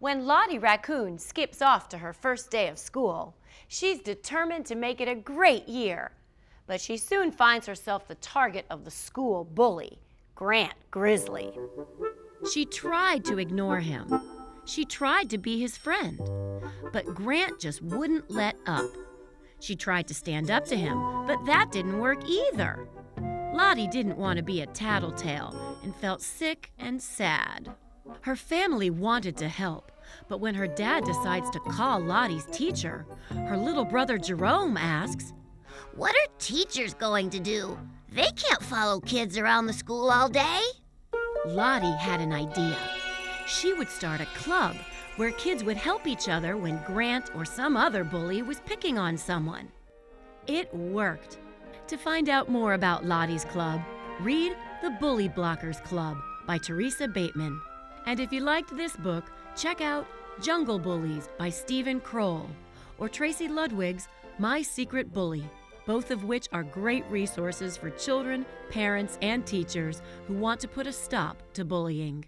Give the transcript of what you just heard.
When Lottie Raccoon skips off to her first day of school, she's determined to make it a great year. But she soon finds herself the target of the school bully, Grant Grizzly. She tried to ignore him. She tried to be his friend. But Grant just wouldn't let up. She tried to stand up to him, but that didn't work either. Lottie didn't want to be a tattletale and felt sick and sad. Her family wanted to help, but when her dad decides to call Lottie's teacher, her little brother Jerome asks, "What are teachers going to do? They can't follow kids around the school all day." Lottie had an idea. She would start a club where kids would help each other when Grant or some other bully was picking on someone. It worked. To find out more about Lottie's club, read The Bully Blockers Club by Teresa Bateman. And if you liked this book, check out Jungle Bullies by Stephen Kroll or Tracy Ludwig's My Secret Bully, both of which are great resources for children, parents, and teachers who want to put a stop to bullying.